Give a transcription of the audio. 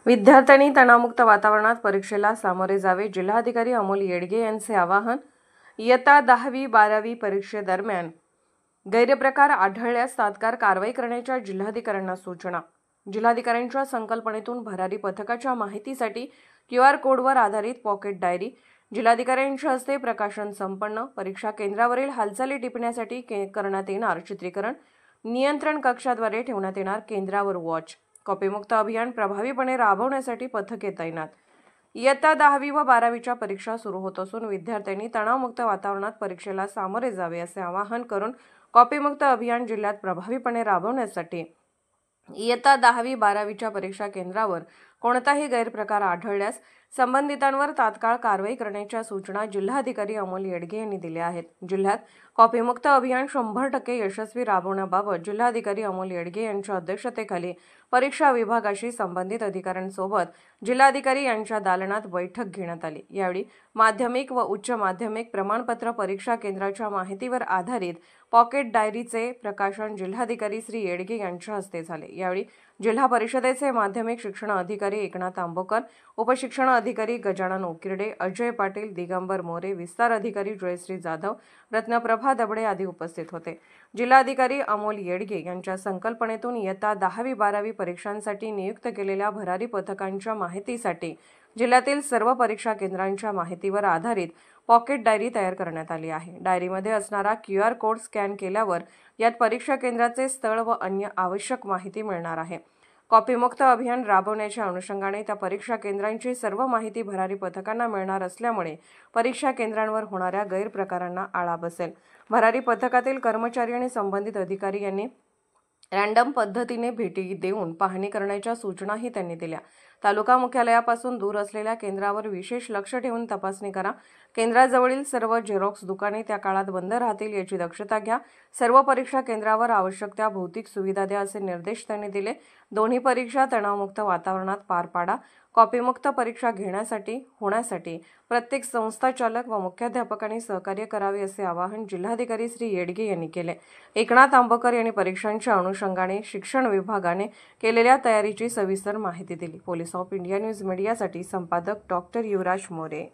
विद्यार्थ्यांनी तणावमुक्त वातावरणात परीक्षेला सामोरे जावे. जिल्हाधिकारी अमोल येडगे यांचे आवाहन. इयत्ता 10वी-12वी परीक्षेदरम्यान गैरप्रकार आढळल्यास तात्काळ कारवाई करण्याच्या जिल्हाधिकाऱ्यांना सूचना. जिल्हाधिकाऱ्यांच्या संकल्पनेतून भरारी पथकाच्या माहितीसाठी QR कोडवर आधारित पॉकेट डायरी जिल्हाधिकाऱ्यांच्या हस्ते प्रकाशन संपन्न. परीक्षा केंद्रावरील हालचाली टिपण्यासाठी करण्यात येणार चित्रीकरण. नियंत्रण कक्षाद्वारे ठेवण्यात येणार केंद्रावर वॉच. कॉपीमुक्त अभियान प्रभावीपणे राबवण्यासाठी पथके तैनात. इयत्ता 10वी व 12वीच्या परीक्षा सुरू होत असून विद्यार्थ्यांनी तणावमुक्त वातावरणात परीक्षेला सामोरे जावे असे आवाहन करून कॉपीमुक्त अभियान जिल्ह्यात प्रभावीपणे राबवण्यासाठी इयत्ता 10वी-12वीच्या परीक्षा केंद्रावर कोणताही गैरप्रकार आढळल्यास संबंधितांवर तात्काळ कारवाई करण्याच्या सूचना जिल्हाधिकारी अमोल येडगे यांनी दिल्या आहेत. जिल्ह्यात कॉपीमुक्त अभियान 100% यशस्वी राबवण्याबाबत जिल्हाधिकारी अमोल येडगे यांच्या अध्यक्षतेखाली परीक्षा विभागाशी संबंधित अधिकाऱ्यांसोबत जिल्हाधिकारी यांच्या दालनात बैठक घेण्यात आली. यावेळी माध्यमिक व उच्च माध्यमिक प्रमाणपत्र परीक्षा केंद्राच्या माहितीवर आधारित पॉकेट डायरीचे प्रकाशन जिल्हाधिकारी श्री येडगे यांच्या हस्ते झाले. यावेळी जिल्हा परिषदेचे माध्यमिक शिक्षण अधिकारी एकनाथ आंबोकर, उपशिक्षण अधिकारी गजानन उकिरडे, अजय पाटील, दिगंबर मोरे, विस्तार अधिकारी जयश्री जाधव, रत्नप्रभा दबडे आदी उपस्थित होते. जिल्हाधिकारी अमोल येडगे यांच्या संकल्पनेतून इयत्ता 10वी-12वी परीक्षांसाठी नियुक्त केलेल्या भरारी पथकांच्या माहितीसाठी जिल्ह्यातील सर्व परीक्षा केंद्रांच्या माहितीवर आधारित पॉकेट डायरी तयार करण्यात आली आहे. डायरीमध्ये असणारा QR कोड स्कॅन केल्यावर यात परीक्षा केंद्राचे स्थळ व अन्य आवश्यक माहिती मिळणार आहे. कॉपीमुक्त अभियान राबवण्याच्या अनुषंगाने त्या परीक्षा केंद्रांची सर्व माहिती भरारी पथकांना मिळणार असल्यामुळे परीक्षा केंद्रांवर होणाऱ्या गैरप्रकारांना आळा बसेल. भरारी पथकातील कर्मचारी आणि संबंधित अधिकारी यांनी रँडम पद्धतीने भेटी देऊन पाहणी करण्याच्या सूचनाही त्यांनी दिल्या. तालुका मुख्यालयापासून दूर असलेल्या केंद्रावर विशेष लक्ष ठेवून तपासणी करा. केंद्राजवळील सर्व झेरॉक्स दुकाने त्या काळात बंद राहतील याची दक्षता घ्या. सर्व परीक्षा केंद्रावर आवश्यक त्या भौतिक सुविधा द्या असे निर्देश त्यांनी दिले. दोन्ही परीक्षा तणावमुक्त वातावरणात पार पाडा. कॉपीमुक्त परीक्षा होण्यासाठी प्रत्येक संस्थाचालक व मुख्याध्यापकांनी सहकार्य करावे असे आवाहन जिल्हाधिकारी श्री येडगे यांनी केले. एकनाथ आंबोकर यांनी परीक्षांच्या अनुषंगाने शिक्षण विभागाने केलेल्या तयारीची सविस्तर माहिती दिली. पोलीस ऑफ इंडिया न्यूज मीडियासाठी संपादक डॉ. युवराज मोरे.